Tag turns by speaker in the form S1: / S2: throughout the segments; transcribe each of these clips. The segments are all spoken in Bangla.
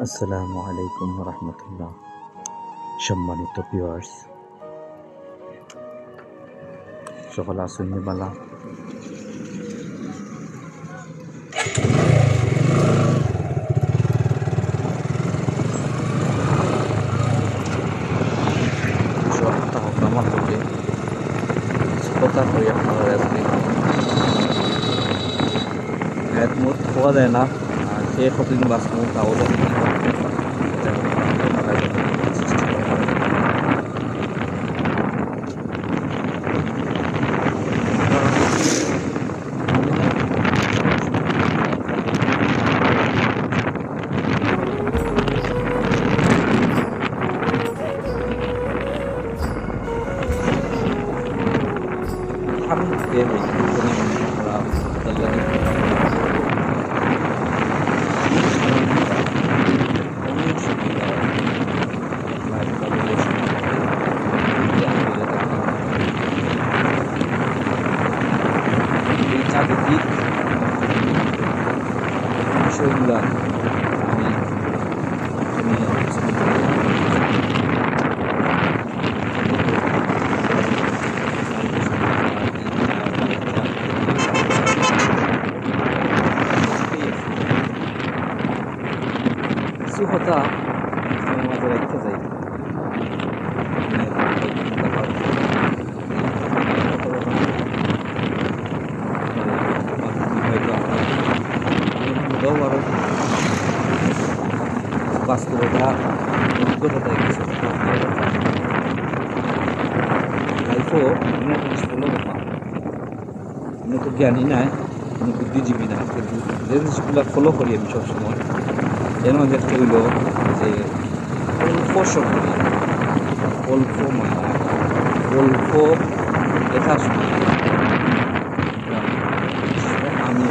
S1: আসসালামু আলাইকুম রহমতুল্লাহ। সম্মানিত ভিউয়ার্স, সকল আসুন বালা। সপ্তাহ ভ্রমণ করতে কথা করি আপনারা আজকে এক মুহূর্ত পাওয়া যায় না। আর সে কতদিন বাঁচবো তাও জানি না। চারিদিক বিষয়গুলা আমি কিছু কথা আমাদের রেখে যাই। আরো বাস্তবতা অভিজ্ঞতা কিছু লাইফও অনেক জিনিস ফলো করবা। আমি তো জ্ঞানী নাই, আমি বুদ্ধিজীবী না, কিন্তু যে জিনিসগুলো ফলো করি আমি সবসময় এর মধ্যে একটা হইল যে অল্প সময় অল্প মায়া অল্প দেখার সময় আমি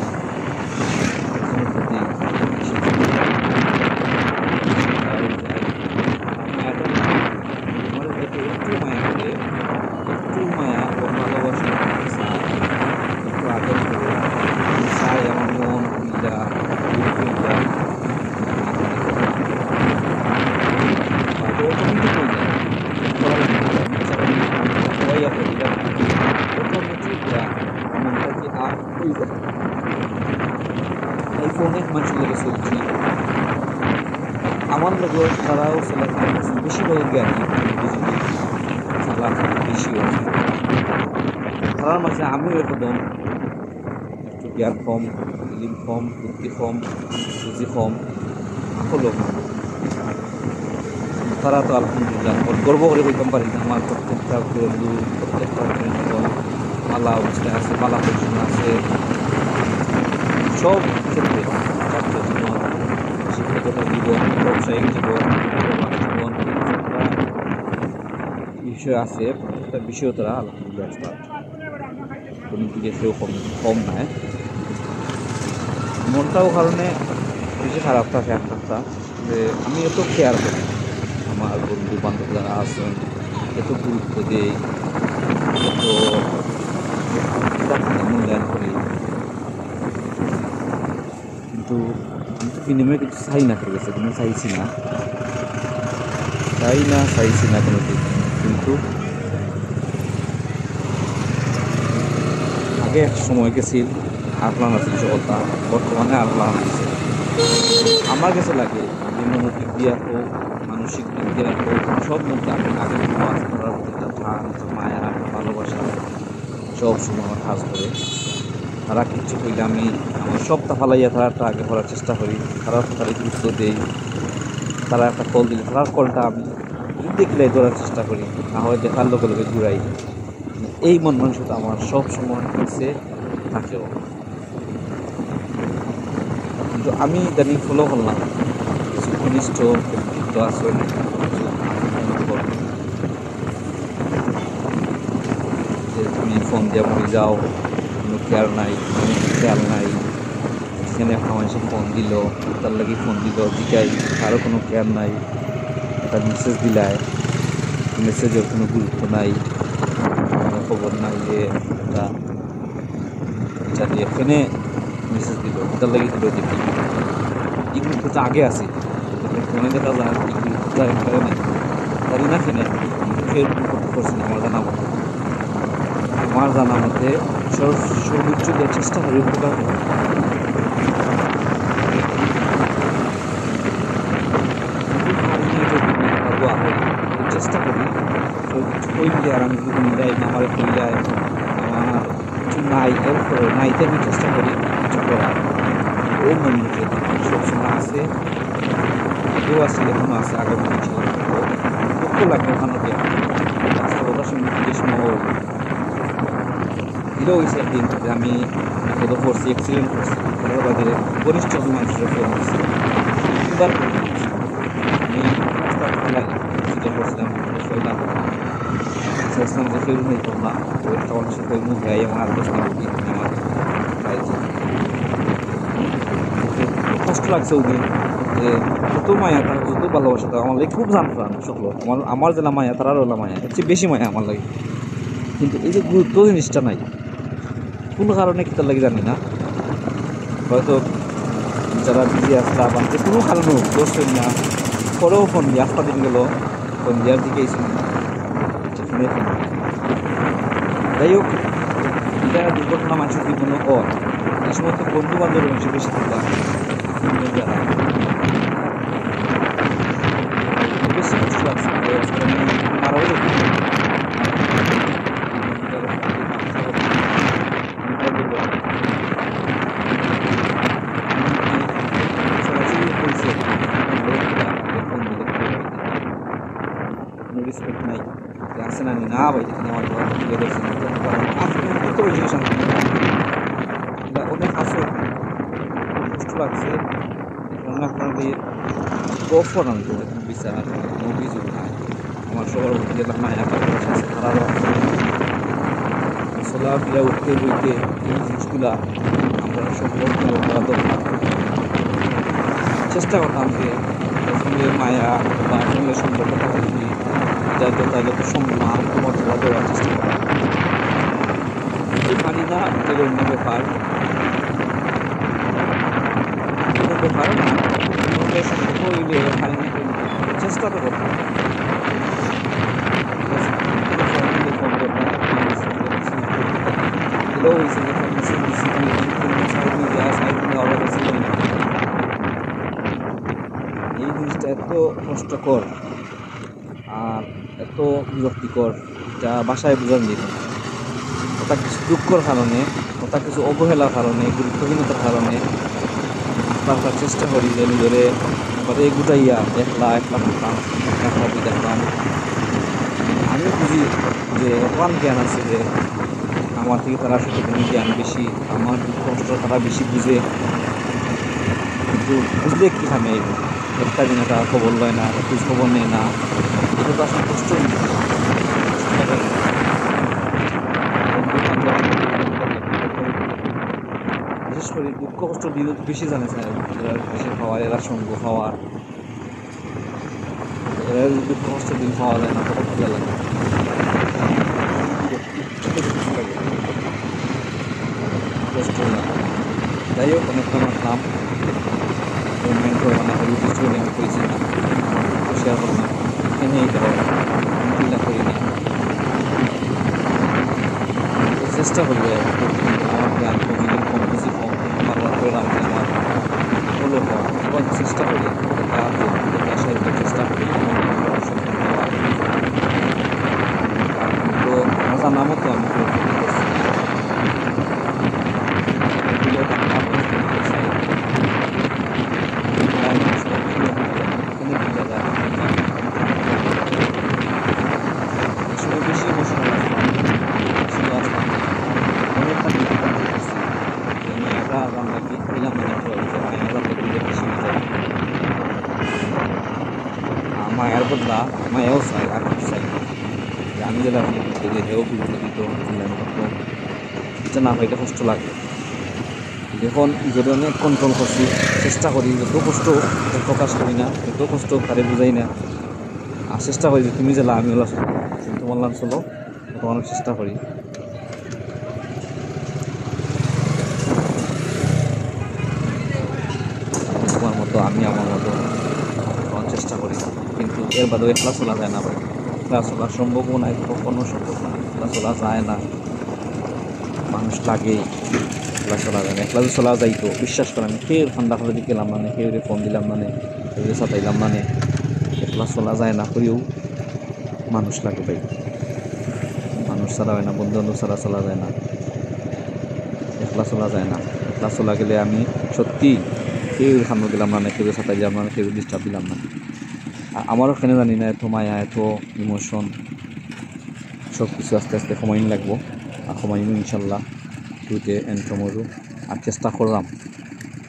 S1: অনেক মানুষের লেগে চলছি আমার লোক তারাও বেশিরভাগ জ্ঞানী বেশি হচ্ছে তারার মাঝে আমিও একদম একটু জ্ঞান কম, ইলিম কম, বুদ্ধি কম, বুঝি কম হলো। তারা তো আলহামদুলিল্লাহ গর্ব করে বলতাম পারি না আমার প্রত্যেকটা বন্ধু প্রত্যেকটা মালা অবস্থায় আছে, মালা পরিচালনা আছে, সব ক্ষেত্রে ছাত্র জীবন, শিক্ষকতা জীবন, ব্যবসায়িক জীবন, জীবন বিষয় আছে। প্রত্যেকটা বিষয় তারা আলহামদুলিল্লাহ এক্সপার্ট, কোনো দিকে কেউ কম নয়। মনটাও কারণে বেশি খারাপ থাকে একটা যে আমি এত কেয়ার করি, আমার বন্ধু বান্ধব যারা আছেন এত গুরুত্ব দিই, এত মূল্যায়ন করি, কিন্তু বিনিময়ে কিছু চাই না করে গেছে, কোনো চাইছি না কোনো দিক। কিন্তু আগে এক সময় গেছিল আরপ্লান আছে জগৎটা, বর্তমানে আরপ্লান আছে। আমার কাছে লাগে যে মনোযোগ দিয়া হোক, মানসিক দিক দিয়া হোক, সব মধ্যে আমি আগে মাছ ধরার প্রতি একটা টান, মায়া, ভালোবাসা সব সময় আমার কাজ করে। তারা কিচ্ছু কইলে আমি আমার সবটা ফালাইয়া তারাটা আগে করার চেষ্টা করি, তারা তারা গুরুত্ব দেই। তারা একটা কল দিলে তারার কলটা আমি দেখলে ধরার চেষ্টা করি, না হয় দেখার লগে লগে ঘুরাই। এই মন মানসিকতা আমার সব সময় হয়েছে, থাকেও। কিন্তু আমি ইদানিং ফলো করলাম কিছু ঘনিষ্ঠ ব্যক্তিত্ব আছে, যে তুমি ফোন দিয়ে মরে যাও, কোনো কেয়ার নাই, কোনো খেয়াল নাই। সেখানে একটা মানুষের ফোন দিল, তার লাগে ফোন দিল জিকাই, কারো কোনো কেয়ার নাই। একটা মেসেজ দিলায়, মেসেজের কোনো গুরুত্ব নাই, কোনো খবর নাই যে এটা এখানে মেসেজ দিল, তার লাগে দিল দেখি। এগুলো তো আগে আছে, বর্তমানে দেখা যায় জানি না কিনে ফেসবুক করতে করছেন আমার জানা মতে সর্বোচ্চ যে চেষ্টা করি উপকার চেষ্টা করি সর্বোচ্চ কইলে আর আমি যদি মিলাই আমার কইলায় আমার কিছু নাই এরপরে নাইতে আমি চেষ্টা করি কিছু করার ও মনে সবসময় আছে কেউ আছে এখনো আছে আগামী বছর দুঃখ লাগে ওখানে বাস্তবতার সঙ্গে বিদেশ মহল এটাও হয়েছে একদিন যে আমি কোথাও করছি অ্যাক্সিডেন্ট করছি তার বাদে বরিষ্ঠ মানুষের ফোন করছি তিনবার আমি রাস্তার খেলায় অ্যাক্সিডেন্ট করছিলাম চেয়েছিলাম যে কেউ নেই তোমরা ওই খাওয়ার সাথে মুখ গাই এবং আর বসলাম আমার কষ্ট লাগছে ওদিন যে যত মায়া তার যত ভালোবাসা তার আমার লাগে খুব জানতাম সকল আমার যেটা মায়া তার আরও মায়া এর চেয়ে বেশি মায়া আমার লাগে কিন্তু এই যে গুরুত্ব জিনিসটা নাই কোন কারণে কি তার লাগে জানি না হয়তো যারা বিজি আসলা বা কোনো কারণে দোষ করি না পরেও ফোন দিয়ে আস্তা দিন গেল ফোন দেওয়ার দিকে ফোনে ফোন যাই হোক এটা দুর্ঘটনা মানুষের জীবনে কর এই সময় তো বন্ধু বান্ধবের মানুষের বেশি থাকবা যারা বেশি কষ্ট লাগছে মারাও যেত রেসপেক্ট নাই আসে না না ভাই এখানে আমার জিনিস অনেক আছে কষ্ট লাগছে আপনাদের গফর আনতো বিচার অভিযোগ আমার সবার যেটা মায়া চলাফেরা উঠতে বইতে এই জিনিসগুলা আমরা সম্পর্ক করা দরকার চেষ্টা করতাম যে সঙ্গে মায়া বা সঙ্গে সম্পর্ক থাকা যদি যত সম্মান মর্যাদা দেওয়ার চেষ্টা করা পারি না এটা অন্য ব্যাপার সম্পর্ক হইলে পারি না চেষ্টা তো করতাম এই জিনিসটা এত কষ্টকর আর এত বিরক্তিকর যা বাসায় বোঝান যেত ওটা কিছু দুঃখর কারণে ওটা কিছু অবহেলার কারণে গুরুত্বহীনতার কারণে আপনার চেষ্টা করি যে নিজেরে এবারে গুটাইয়া একলা করতাম একলা বই দেখলাম আমিও বুঝি যে অপান জ্ঞান আছে যে আমার থেকে তারা সত্যি জ্ঞান বেশি আমার দুঃখ কষ্ট তারা বেশি বুঝে কিন্তু বুঝলে কি খামে একটা দিন একটা খবর লয় না খোঁজ খবর নেয় না এটা তো আসলে কষ্ট বিশেষ করে দুঃখ কষ্ট বেশি জানে স্যার বেশি খাওয়ার এরা সঙ্গ খাওয়ার এরা দুঃখ কষ্ট দিন খাওয়া যায় না তত ভালো লাগে কষ্ট যাই হোক অনেকটা আমার নাম আমি করেছি শেয়ার করলাম এখানে চিন্তা করিনি চেষ্টা করবে আমার জ্ঞান কমিলে কম বেশি কম বারবার করে আমাকে আমার হলো হওয়া চেষ্টা করি বাসায় চেষ্টা করি তো আমার নামও তো আমি মায়ের বদলা মায়াও চাই আর কিছু চাই আমি যেটা হেও বিরতি দিত এটা না পাইলে কষ্ট লাগে এখন যদি অনেক কন্ট্রোল করছি চেষ্টা করি যত কষ্ট প্রকাশ করি না যত কষ্ট তারে বুঝাই না আর চেষ্টা করি যে তুমি জেলা আমি ওলা তোমার লাভ চলো অনেক চেষ্টা করি তোমার মতো আমি আমার মতো এর বাদেও একলা চলা যায় না ভাই, একলা চলা সম্ভবও নাই, কখনো সম্ভব না, একলা চলা যায় না, মানুষ লাগেই, একলা চলা যায় না। একলা যদি চলা যাইতো বিশ্বাস করেন ফের ঠান্ডা খালে দিকে গেলাম মানে, ফের ফোন দিলাম মানে, ফের চাতাইলাম মানে, একলা চলা যায় না করেও মানুষ লাগে ভাই, মানুষ ছাড়া হয় না, বন্ধু বান্ধব ছাড়া চলা যায় না, একলা চলা যায় না। একলা চলা গেলে আমি সত্যি কেউ খানো দিলাম না, কেউ ছাতাই দিলাম না, কেউ ডিস্টার্ব দিলাম না। আর আমারও কেন জানি না এত মায়া, এত ইমোশন, সব কিছু আস্তে আস্তে কমাইন লাগবো, আর কমাইমু ইনশাল্লাহ, শুরুতে এনকমরু। আর চেষ্টা করলাম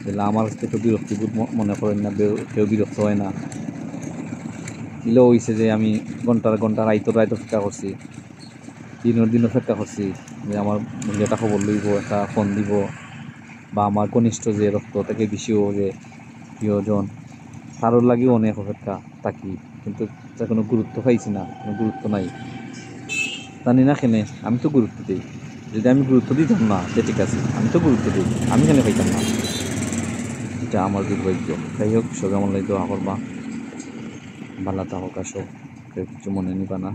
S1: যেটা আমার কাছ থেকে বিরক্তিবোধ মনে করেন না, কেউ বিরক্ত হয় না। ইলেও হয়েছে যে আমি ঘন্টার ঘন্টা রাইতো অপেক্ষা করছি, দিনও অপেক্ষা করছি যে আমার একটা খবর লইব, একটা ফোন দিব, বা আমার ঘনিষ্ঠ যে রক্ত থেকে বেশিও যে প্রিয়জন, তারও লাগেও অনেক অপেক্ষা থাকি, কিন্তু তার কোনো গুরুত্ব পাইছি না, কোনো গুরুত্ব নাই। জানি না কেনে, আমি তো গুরুত্ব দিই, যদি আমি গুরুত্ব দিতাম না সে ঠিক আছে, আমি তো গুরুত্ব দিই, আমি কেন পাইতাম না, এটা আমার দুর্ভাগ্য। যাই হোক, সবাই আমার লাগে দোয়া করবা, ভালো থাকুক, আসো, কেউ কিছু মনে নিবা না।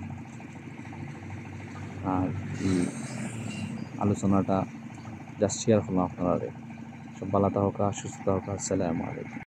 S1: আর এই আলোচনাটা জাস্ট শেয়ার করলাম আপনারা, সব ভালো থাকুক, সুস্থ থাকুক, আসসালামু আলাইকুম।